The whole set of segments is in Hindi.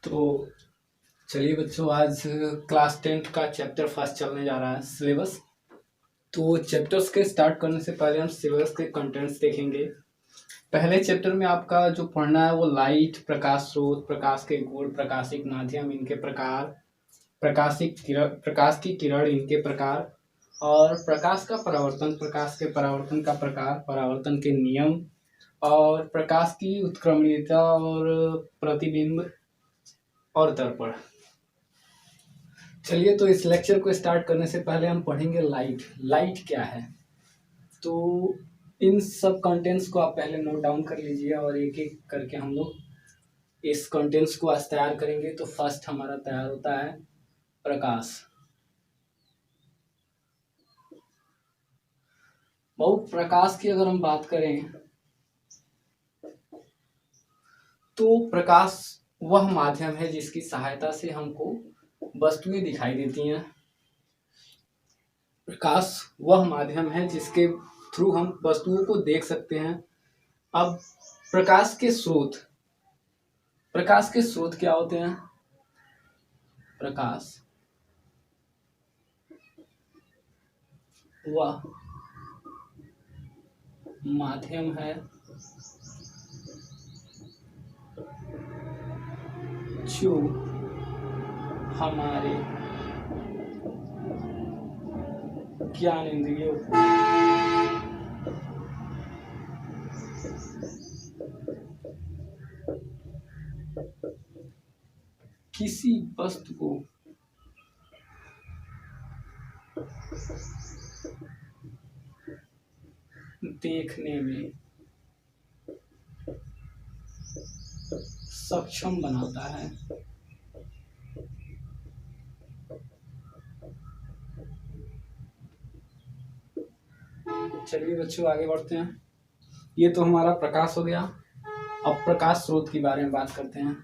तो चलिए बच्चों, आज क्लास 10th का चैप्टर फर्स्ट चलने जा रहा है, सिलेबस। तो चैप्टर्स के स्टार्ट करने से पहले हम सिलेबस के कंटेंट्स देखेंगे। पहले चैप्टर में आपका जो पढ़ना है वो लाइट, प्रकाश स्रोत, प्रकाश के गुण, प्रकाशिक माध्यम, इनके प्रकार, प्रकाश की किरण, इनके प्रकार, और प्रकाश का परावर्तन, प्रकाश के परावर्तन का प्रकार, परावर्तन के नियम, और प्रकाश की उत्क्रमणीयता और प्रतिबिंब और दर्पण। चलिए, तो इस लेक्चर को स्टार्ट करने से पहले हम पढ़ेंगे लाइट। लाइट क्या है? तो इन सब कंटेंट्स को आप पहले नोट डाउन कर लीजिए और एक एक करके हम लोग इस कंटेंट्स को आज तैयार करेंगे। तो फर्स्ट हमारा तैयार होता है प्रकाश। बहुत प्रकाश की अगर हम बात करें तो प्रकाश वह माध्यम है जिसकी सहायता से हमको वस्तुएं दिखाई देती हैं। प्रकाश वह माध्यम है जिसके थ्रू हम वस्तुओं को देख सकते हैं। अब प्रकाश के स्रोत क्या होते हैं? प्रकाश वह माध्यम है जो हमारे ज्ञान इंद्रियों को किसी वस्तु को देखने में सक्षम बनाता है। चलिए बच्चों, आगे बढ़ते हैं। ये तो हमारा प्रकाश हो गया। अब प्रकाश स्रोत के बारे में बात करते हैं।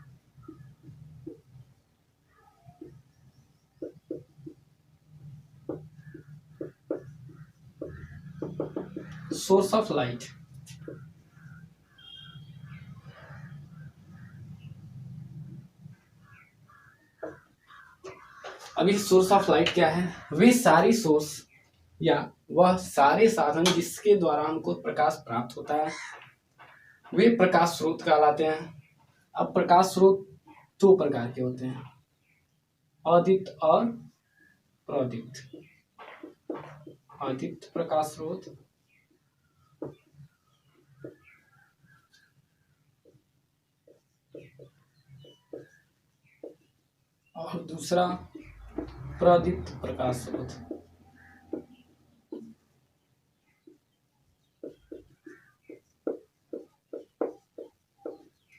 Source of light. अभी सोर्स ऑफ लाइट क्या है? वे सारी सोर्स या वह सारे साधन जिसके द्वारा हमको प्रकाश प्राप्त होता है, वे प्रकाश स्रोत कहलाते हैं। अब प्रकाश स्रोत दो प्रकार के होते हैं, अदीप्त और प्रदीप्त। अदीप्त प्रकाश स्रोत और दूसरा प्रदीप्त प्रकाश स्रोत।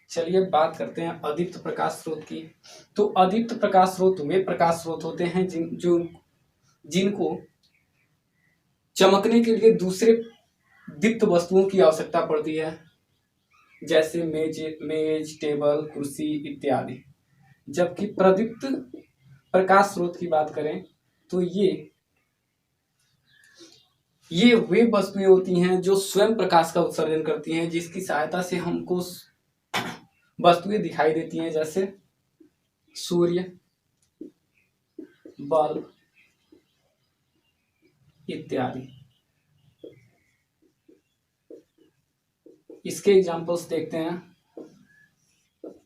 चलिए बात करते हैं अदीप्त प्रकाश स्रोत की। तो अदीप्त प्रकाश स्रोत वे प्रकाश स्रोत होते हैं जिनको चमकने के लिए दूसरे दीप्त वस्तुओं की आवश्यकता पड़ती है, जैसे मेज, टेबल, कुर्सी इत्यादि। जबकि प्रदीप्त प्रकाश स्रोत की बात करें तो ये वे वस्तुएं होती हैं जो स्वयं प्रकाश का उत्सर्जन करती हैं, जिसकी सहायता से हमको वस्तुएं दिखाई देती हैं, जैसे सूर्य, बल्ब इत्यादि। इसके एग्जांपल्स देखते हैं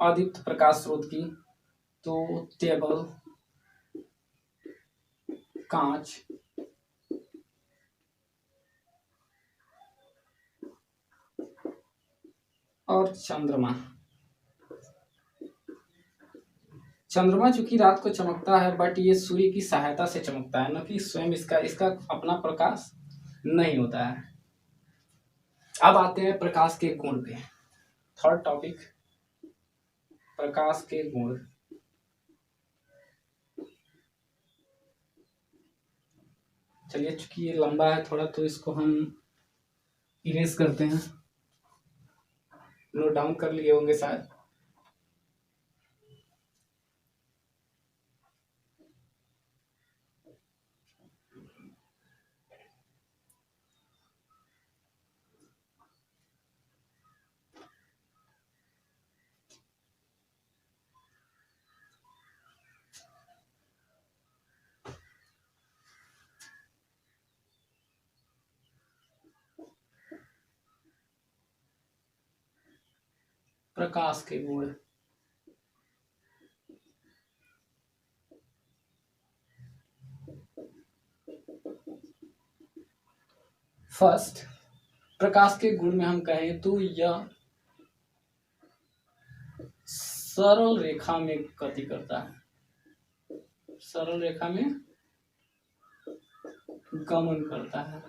अदीप्त प्रकाश स्रोत की। तो टेबल, कांच, और चंद्रमा। चंद्रमा चूंकि रात को चमकता है, बट ये सूर्य की सहायता से चमकता है, न कि स्वयं इसका अपना प्रकाश नहीं होता है। अब आते हैं प्रकाश के गुण पे। थर्ड टॉपिक, प्रकाश के गुण। चलिए, चूंकि ये लंबा है थोड़ा, तो इसको हम इरेज करते हैं। नोट डाउन कर लिए होंगे शायद। प्रकाश के गुण। फर्स्ट, प्रकाश के गुण में हम कहें तो यह सरल रेखा में गति करता है, सरल रेखा में गमन करता है।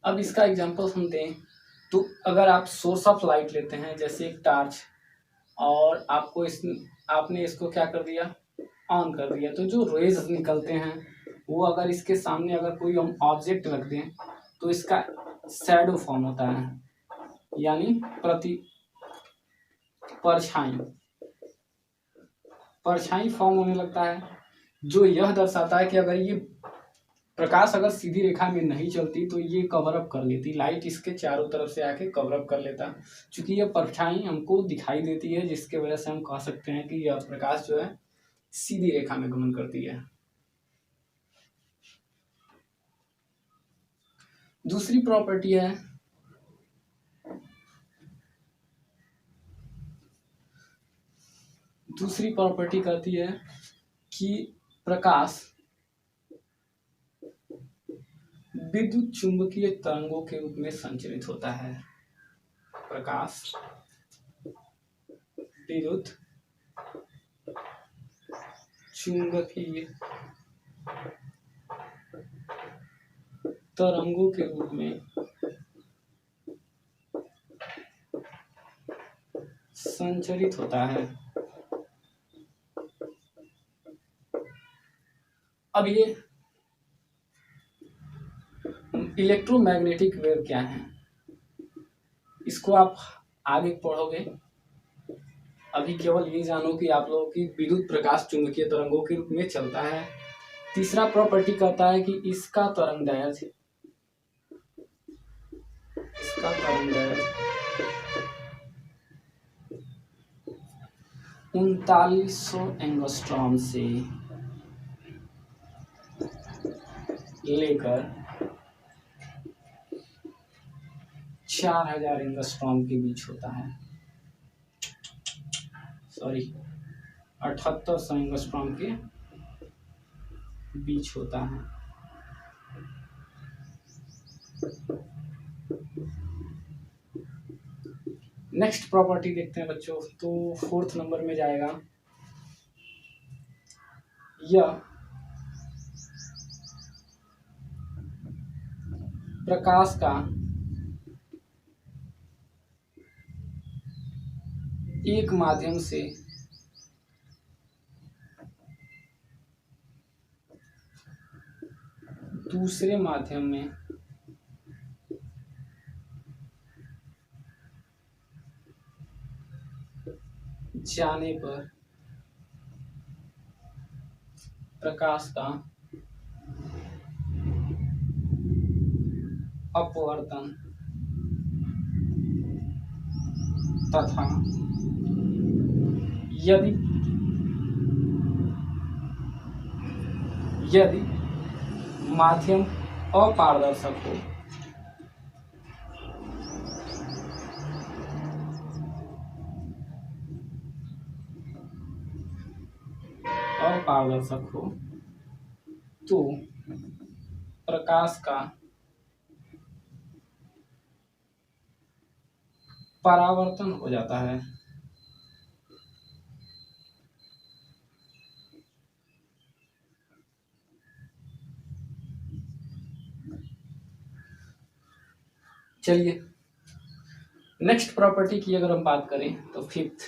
अब इसका एग्जांपल हम दें तो अगर आप सोर्स ऑफ लाइट लेते हैं जैसे एक टार्च, और आपने इसको क्या कर दिया, ऑन कर दिया, तो जो रेज निकलते हैं वो अगर इसके सामने अगर कोई हम ऑब्जेक्ट रख दें तो इसका शैडो फॉर्म होता है, यानी परछाई फॉर्म होने लगता है, जो यह दर्शाता है कि अगर ये प्रकाश अगर सीधी रेखा में नहीं चलती तो ये कवर अप कर लेती, लाइट इसके चारों तरफ से आके कवर अप कर लेता। क्योंकि यह परछाई हमको दिखाई देती है, जिसके वजह से हम कह सकते हैं कि यह प्रकाश जो है सीधी रेखा में गमन करती है। दूसरी प्रॉपर्टी है कहती है कि प्रकाश विद्युत चुंबकीय तरंगों के रूप में संचरित होता है। प्रकाश विद्युत चुंबकीय तरंगों के रूप में संचरित होता है। अब ये इलेक्ट्रोमैग्नेटिक वेव क्या है, इसको आप आगे पढ़ोगे। अभी केवल ये जानो कि आप लोगों की विद्युत प्रकाश चुंबकीय तरंगों के रूप में चलता है। तीसरा प्रॉपर्टी कहता है कि इसका तरंगदैर्घ्य 3900 एंगस्ट्रॉम से लेकर 4000 एंगस्ट्रॉम के बीच होता है। 7800 एंगस्ट्रॉम के बीच होता है। नेक्स्ट प्रॉपर्टी देखते हैं बच्चों, तो 4th नंबर में जाएगा, यह प्रकाश का एक माध्यम से दूसरे माध्यम में जाने पर प्रकाश का अपवर्तन तथा यदि माध्यम अपारदर्शक हो तो प्रकाश का परावर्तन हो जाता है। चलिए नेक्स्ट प्रॉपर्टी की अगर हम बात करें तो 5th,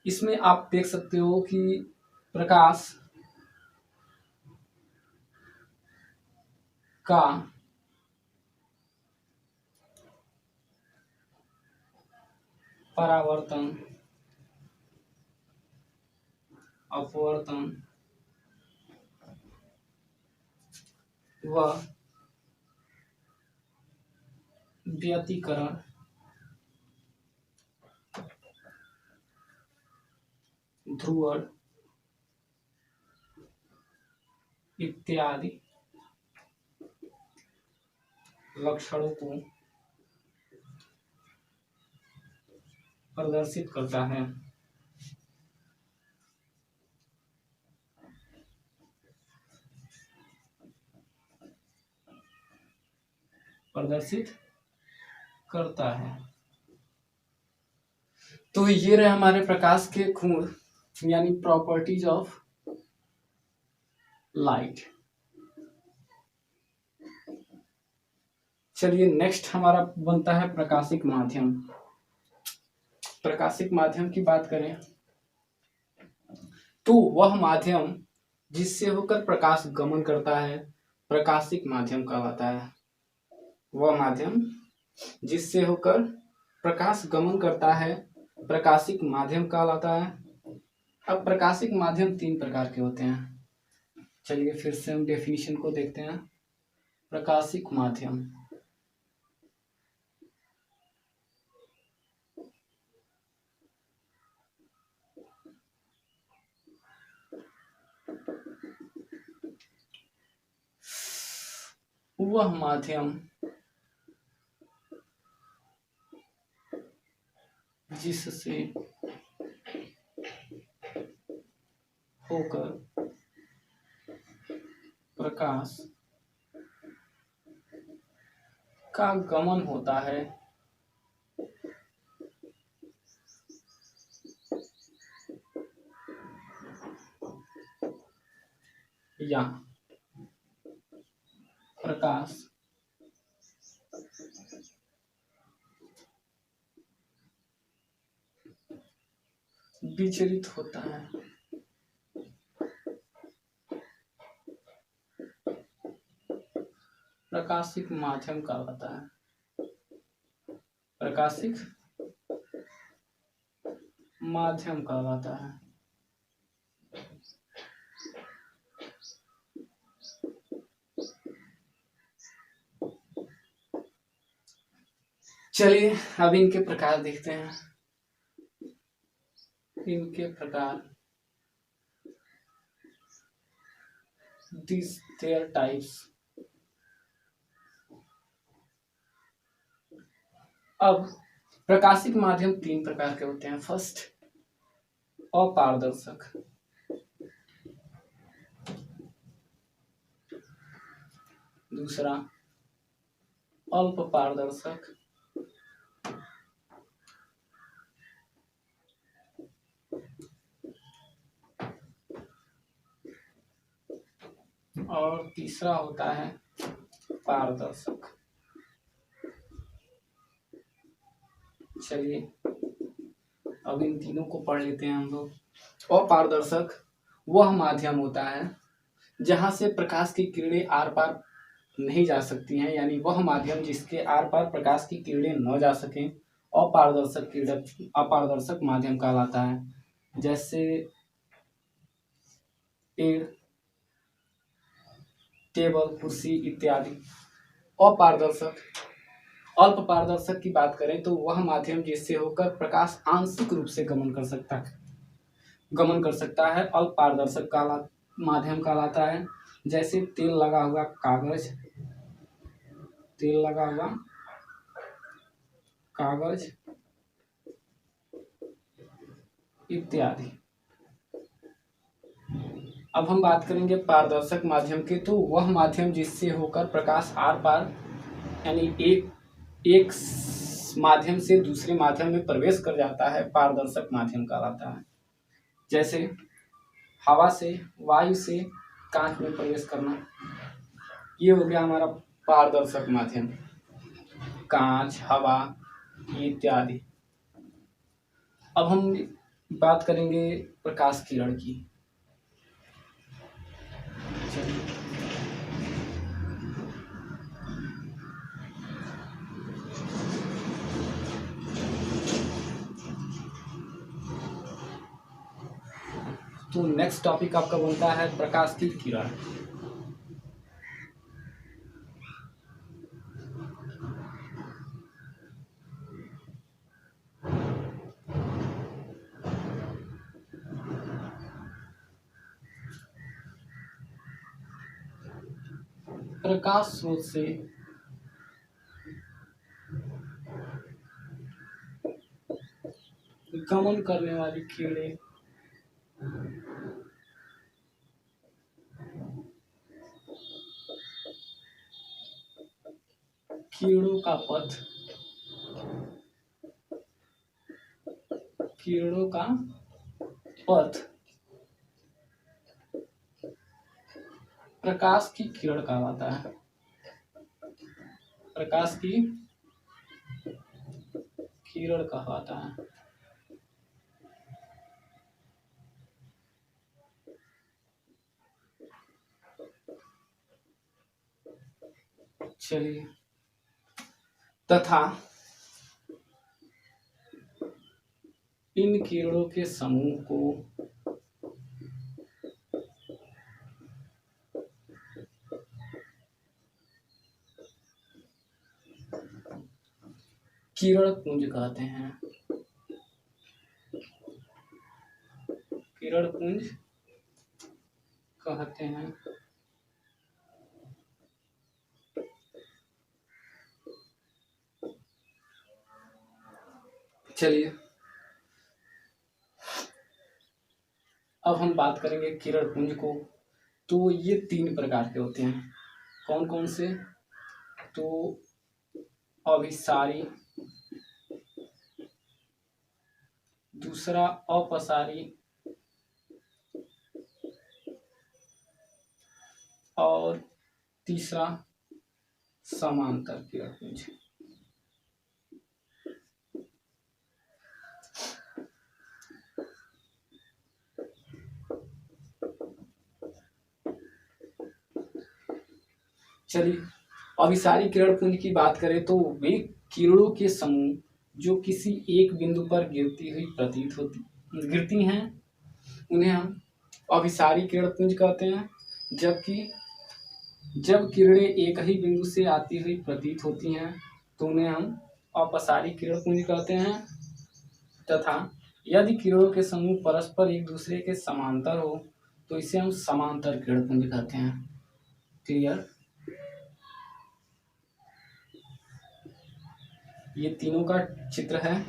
इसमें आप देख सकते हो कि प्रकाश का परावर्तन अपवर्तन व व्यतिकरण ध्रुवण इत्यादि लक्षणों को प्रदर्शित करता है। प्रदर्शित करता है। तो ये रहे हमारे प्रकाश के गुण यानी प्रॉपर्टीज ऑफ लाइट। चलिए नेक्स्ट हमारा बनता है प्रकाशिक माध्यम। प्रकाशिक माध्यम की बात करें तो वह माध्यम जिससे होकर प्रकाश गमन करता है प्रकाशिक माध्यम कहलाता है। वह माध्यम जिससे होकर प्रकाश गमन करता है प्रकाशिक माध्यम कहलाता है। अब प्रकाशिक माध्यम तीन प्रकार के होते हैं। चलिए फिर से हम डेफिनेशन को देखते हैं। प्रकाशिक माध्यम वह माध्यम जिससे होकर प्रकाश का गमन होता है या प्रकाश विचलित होता है। प्रकाशिक माध्यम कहलाता है। प्रकाशिक माध्यम कहलाता है। चलिए अब इनके प्रकार देखते हैं। इनके प्रकार these their types। अब प्रकाशिक माध्यम तीन प्रकार के होते हैं। फर्स्ट अपारदर्शक, दूसरा अल्प पारदर्शक, और तीसरा होता है पारदर्शक। चलिए अब इन तीनों को पढ़ लेते हैं हम लोग। अपारदर्शक वह माध्यम होता है जहां से प्रकाश की किरणें आर पार नहीं जा सकती हैं, यानी वह माध्यम जिसके आर पार प्रकाश की किरणें न जा सकें अपारदर्शक माध्यम कहलाता है। जैसे पेड़, टेबल, कुर्सी इत्यादि। अपारदर्शक अल्प पारदर्शक की बात करें तो वह माध्यम जिससे होकर प्रकाश आंशिक रूप से गमन कर सकता है अल्प पारदर्शक माध्यम कहलाता है। जैसे तेल लगा हुआ कागज इत्यादि। अब हम बात करेंगे पारदर्शक माध्यम की, तो वह माध्यम जिससे होकर प्रकाश आर पार यानी एक माध्यम से दूसरे माध्यम में प्रवेश कर जाता है पारदर्शक माध्यम कहलाता है। जैसे हवा से, वायु से कांच में प्रवेश करना, ये हो गया हमारा पारदर्शक माध्यम। कांच, हवा इत्यादि। अब हम बात करेंगे प्रकाश किरण की। तो नेक्स्ट टॉपिक आपका बनता है प्रकाश की किरण। प्रकाश स्रोत से गमन करने वाली कीड़े कीड़ों का पथ प्रकाश की किरण कहलाता है। प्रकाश की किरण कहलाता है। चलिए, तथा इन किरणों के समूह को किरण पुंज कहते हैं। किरण पुंज कहते हैं। चलिए, अब हम बात करेंगे किरण पुंज को। तो ये 3 प्रकार के होते हैं। कौन कौन से? तो अभिसारी, दूसरा अपसारी और तीसरा समांतर किरण पुंज। चलिए, अभिसारी किरण पुंज की बात करें तो वे किरणों के समूह जो किसी एक बिंदु पर गिरती हैं, उन्हें हम अभिसारी किरण पुंज कहते हैं। जबकि जब किरणें एक ही बिंदु से आती हुई प्रतीत होती हैं तो उन्हें हम अपसारी किरण पुंज कहते हैं। तथा यदि किरणों के समूह परस्पर एक दूसरे के समांतर हो तो इसे हम समांतर किरण पुंज कहते हैं। क्लियर? ये तीनों का चित्र है,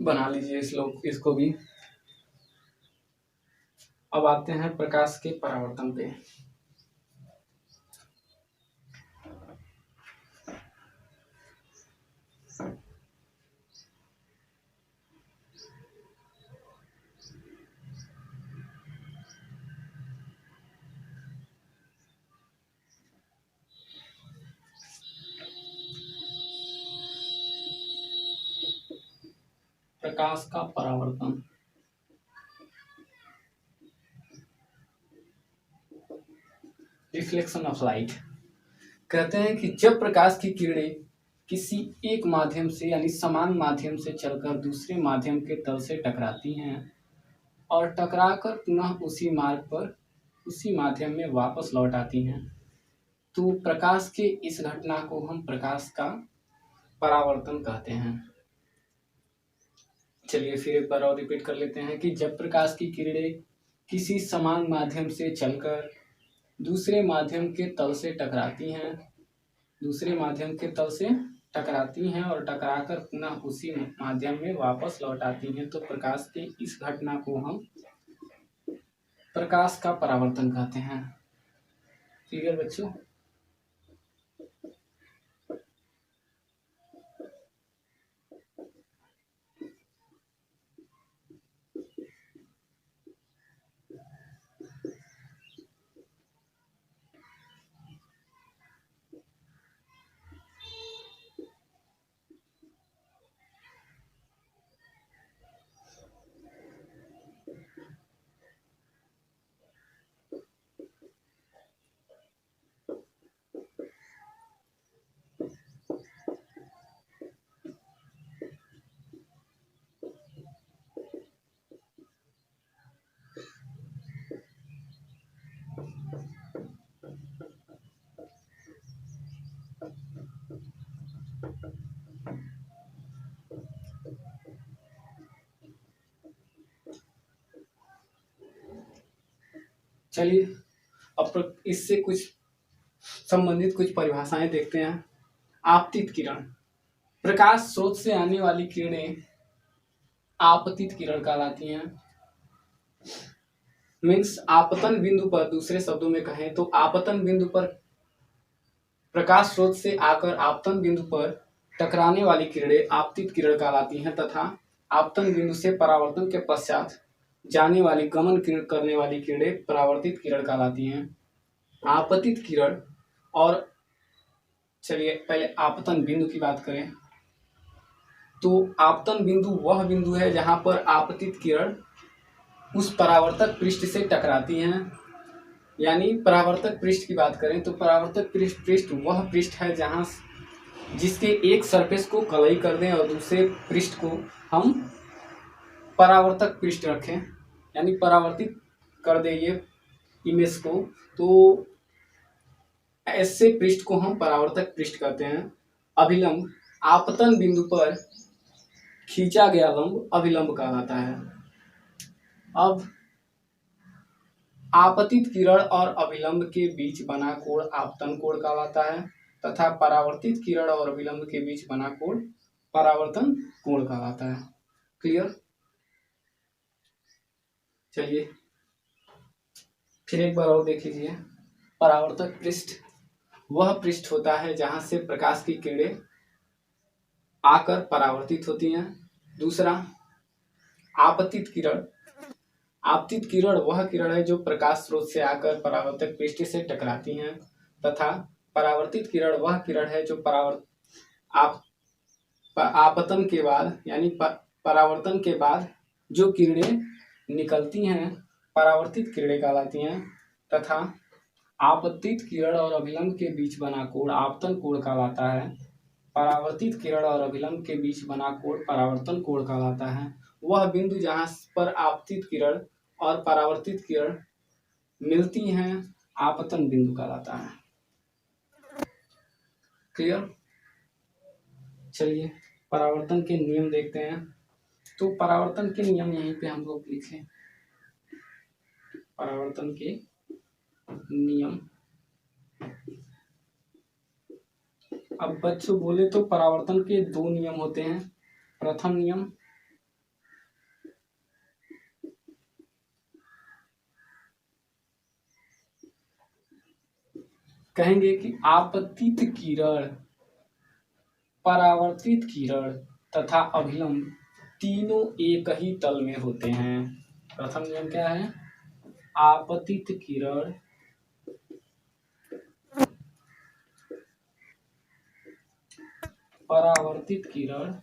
बना लीजिए इसको भी। अब आते हैं प्रकाश के परावर्तन पे। प्रकाश का परावर्तन। Reflection of light. कहते हैं कि जब प्रकाश की किरणें किसी एक माध्यम से यानी समान माध्यम से चलकर दूसरे माध्यम के तल से टकराती हैं और टकराकर पुनः उसी मार्ग पर उसी माध्यम में वापस लौट आती हैं, तो प्रकाश के इस घटना को हम प्रकाश का परावर्तन कहते हैं। चलिए फिर एक बार और रिपीट कर लेते हैं कि जब प्रकाश की किरणें किसी समान माध्यम से चलकर दूसरे माध्यम के तल से टकराती हैं, और टकराकर पुनः उसी माध्यम में वापस लौट आती हैं, तो प्रकाश के इस घटना को हम प्रकाश का परावर्तन कहते हैं। क्लियर बच्चों? चलिए, अब इससे कुछ संबंधित कुछ परिभाषाएं देखते हैं। आपतित किरण, प्रकाश स्रोत से आने वाली किरणें आपतित किरण कहलाती हैं। मीन्स आपतन बिंदु पर, दूसरे शब्दों में कहें तो आपतन बिंदु पर प्रकाश स्रोत से आकर आपतन बिंदु पर टकराने वाली किरणें आपतित किरण कहलाती हैं तथा आपतन बिंदु से परावर्तन के पश्चात जाने वाली गमन करने वाली किरणें परावर्तित किरण कहलाती हैं। आपतित किरण और चलिए पहले आपतन बिंदु की बात करें तो आपतन बिंदु वह बिंदु है जहां पर आपतित किरण उस परावर्तक पृष्ठ से टकराती हैं। यानी परावर्तक पृष्ठ की बात करें तो परावर्तक पृष्ठ वह पृष्ठ है जहां जिसके एक सरफेस को कलई कर दें और दूसरे पृष्ठ को हम परावर्तक पृष्ठ रखें, यानी परावर्तित कर दें ये इमेज को, तो ऐसे पृष्ठ को हम परावर्तक पृष्ठ कहते हैं। अभिलंब, आपतन बिंदु पर खींचा गया लंब अभिलंब कहलाता है। अब आपतित किरण और अभिलंब के बीच बना कोण आपतन कोण कहलाता है तथा परावर्तित किरण और अभिलंब के बीच बना कोण परावर्तन कोण कहलाता है। क्लियर? चलिए फिर एक बार और देख लीजिए। परावर्तक पृष्ठ वह पृष्ठ होता है जहां से प्रकाश की किरणें आकर परावर्तित होती हैं। दूसरा, आपतित किरण, आपतित किरण वह किरण है जो प्रकाश स्रोत से आकर परावर्तक पृष्ठ से टकराती हैं तथा परावर्तित किरण वह किरण है जो आपतन के बाद यानी परावर्तन के बाद जो किरणें निकलती हैं परावर्तित किरणें कहलाती हैं तथा आपतित किरण और अभिलंब के बीच बना कोण आपतन कोण कहलाता है। परावर्तित किरण और अभिलंब के बीच बना कोण परावर्तन कोण कहलाता है। वह बिंदु जहां पर आपतित किरण और परावर्तित किरण मिलती हैं आपतन बिंदु कहलाता है। क्लियर? चलिए परावर्तन के नियम देखते हैं। तो परावर्तन के नियम यहीं पे हम लोग लिखें। परावर्तन के नियम, अब बच्चों बोले तो परावर्तन के दो नियम होते हैं। प्रथम नियम, कहेंगे कि आपतित किरण, परावर्तित किरण तथा अभिलंब तीनों एक ही तल में होते हैं। प्रथम नियम क्या है? आपतित किरण, परावर्तित किरण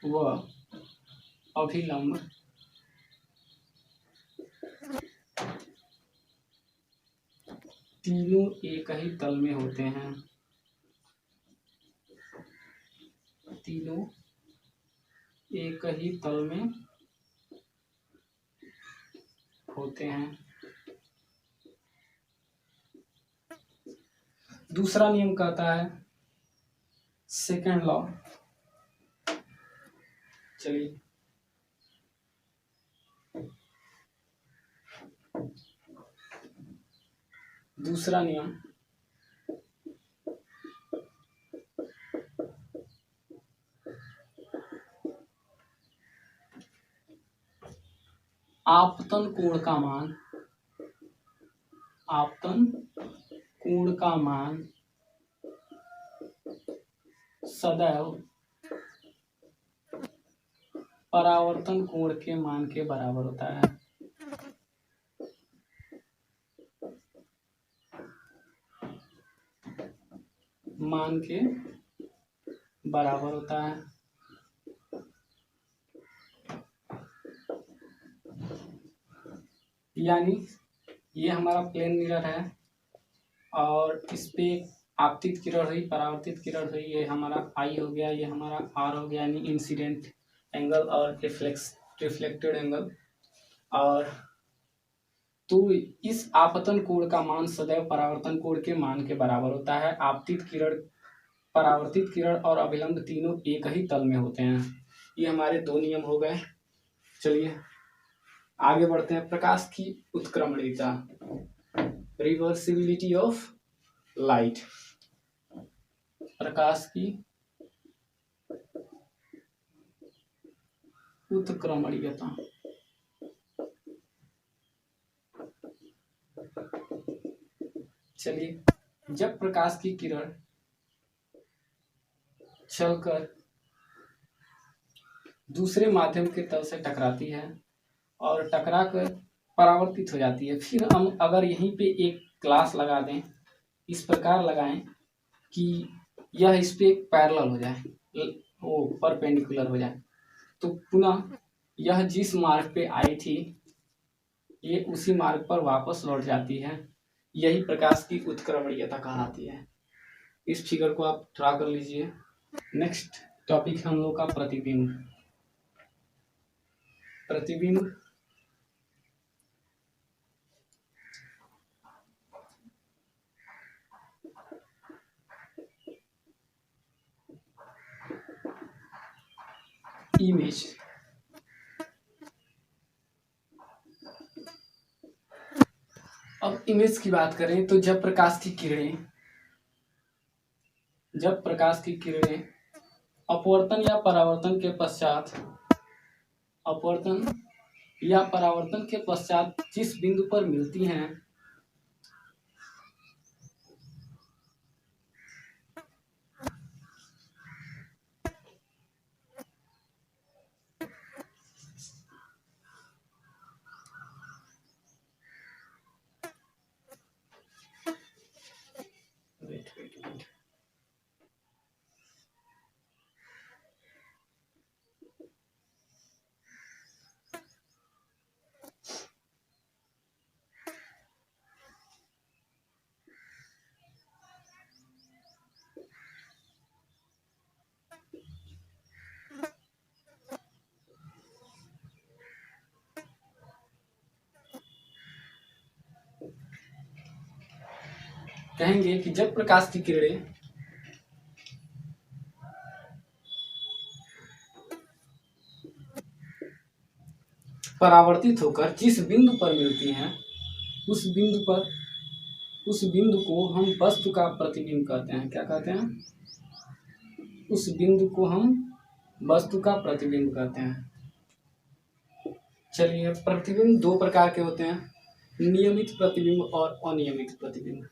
व अभिलंब तीनों एक ही तल में होते हैं। तीनों एक ही तल में होते हैं। दूसरा नियम कहता है, सेकेंड लॉ, चलिए दूसरा नियम, आपतन कोण का मान, आपतन कोण का मान सदैव परावर्तन कोण के मान के बराबर होता है। मान के बराबर होता है। यानी ये हमारा प्लेन मिरर है और इस पे आपतित किरण हुई, परावर्तित किरण हुई, ये हमारा आई हो गया, ये हमारा आर हो गया, यानी इंसिडेंट एंगल और रिफ्लेक्टेड एंगल। और तो इस आपतन कोण का मान सदैव परावर्तन कोण के मान के बराबर होता है। आपतित किरण, परावर्तित किरण और अभिलंब तीनों एक ही तल में होते हैं। ये हमारे दो नियम हो गए। चलिए आगे बढ़ते हैं। प्रकाश की उत्क्रमणीयता, रिवर्सिबिलिटी ऑफ लाइट। प्रकाश की उत्क्रमणीयता, चलिए, जब प्रकाश की किरण चलकर दूसरे माध्यम के तल से टकराती है और टकरा कर परावर्तित हो जाती है, फिर हम अगर यहीं पे एक ग्लास लगा दें, इस प्रकार लगाएं कि यह इस पे पैरेलल हो जाए, वो परपेंडिकुलर हो जाए, तो पुनः यह जिस मार्ग पे आई थी ये उसी मार्ग पर वापस लौट जाती है। यही प्रकाश की उत्क्रमणीयता कहलाती है। इस फिगर को आप ड्रा कर लीजिए। नेक्स्ट टॉपिक है हम लोग का प्रतिबिंब। प्रतिबिंब इमेज, अब इमेज की बात करें तो जब प्रकाश की किरणें अपवर्तन या परावर्तन के पश्चात जिस बिंदु पर मिलती हैं, कहेंगे कि जब प्रकाश की किरणें परावर्तित होकर जिस बिंदु पर मिलती हैं, उस बिंदु को हम वस्तु का प्रतिबिंब कहते हैं। क्या कहते हैं? उस बिंदु को हम वस्तु का प्रतिबिंब कहते हैं। चलिए, प्रतिबिंब दो प्रकार के होते हैं, नियमित प्रतिबिंब और अनियमित प्रतिबिंब।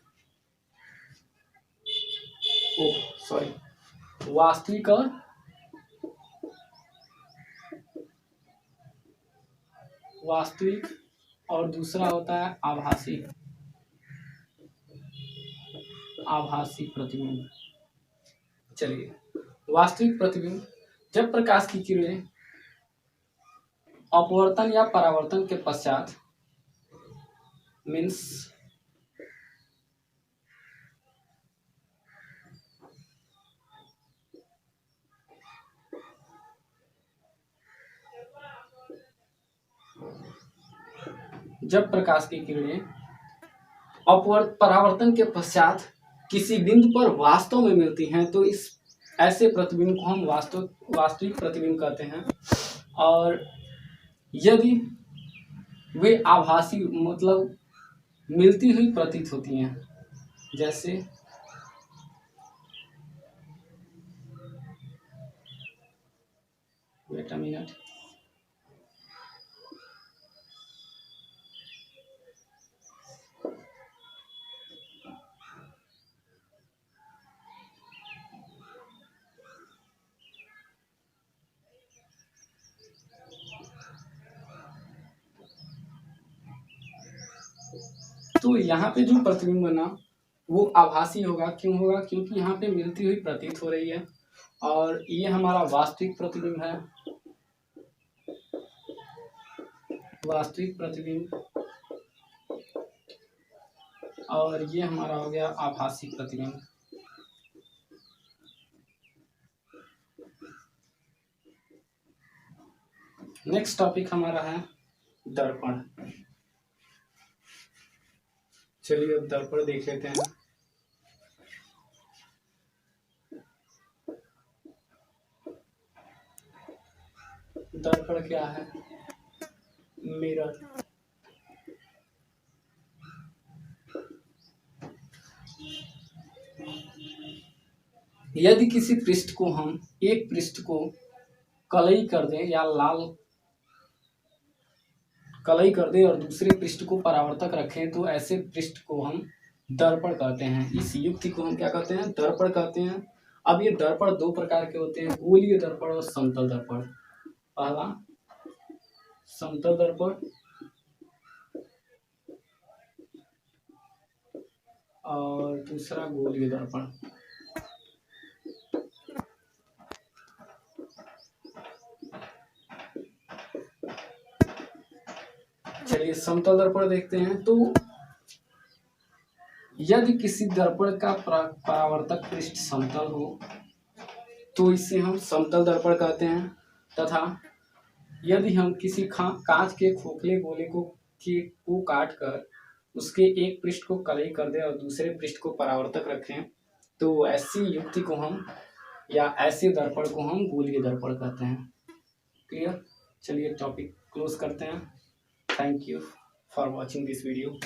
वास्तविक और दूसरा होता है आभासी प्रतिबिंब। चलिए, वास्तविक प्रतिबिंब, जब प्रकाश की किरणें अपवर्तन या परावर्तन के पश्चात मीन्स जब प्रकाश की किरणें परावर्तन के पश्चात किसी बिंदु पर वास्तव में मिलती हैं, तो इस ऐसे प्रतिबिंब को हम वास्तविक प्रतिबिंब कहते हैं। और यदि वे आभासी मतलब मिलती हुई प्रतीत होती हैं, जैसे वेट अ मिनट, तो यहाँ पे जो प्रतिबिंब बना वो आभासी होगा। क्यों होगा? क्योंकि यहाँ पे मिलती हुई प्रतीत हो रही है, और ये हमारा वास्तविक प्रतिबिंब है। वास्तविक प्रतिबिंब, और ये हमारा हो गया आभासी प्रतिबिंब। नेक्स्ट टॉपिक हमारा है दर्पण। चलिए, अब दर्पण देख लेते हैं। दर्पण क्या है? मिरर। यदि किसी पृष्ठ को हम एक पृष्ठ को कलई कर दें या लाल कलई कर दें और दूसरे पृष्ठ को परावर्तक रखें तो ऐसे पृष्ठ को हम दर्पण कहते हैं। इस युक्ति को हम क्या कहते हैं? दर्पण कहते हैं। अब ये दर्पण दो प्रकार के होते हैं, गोलीय दर्पण और समतल दर्पण। पहला समतल दर्पण और दूसरा गोलीय दर्पण। चलिए समतल दर्पण देखते हैं। तो यदि किसी दर्पण का परावर्तक पृष्ठ समतल हो तो इसे हम समतल दर्पण कहते हैं, तथा यदि हम किसी कांच के खोखले गोले को काट कर उसके एक पृष्ठ को कलई कर दें और दूसरे पृष्ठ को परावर्तक रखें तो ऐसी युक्ति को हम या ऐसे दर्पण को हम गोलीय दर्पण कहते हैं। क्लियर? चलिए टॉपिक क्लोज करते हैं। Thank you for watching this video.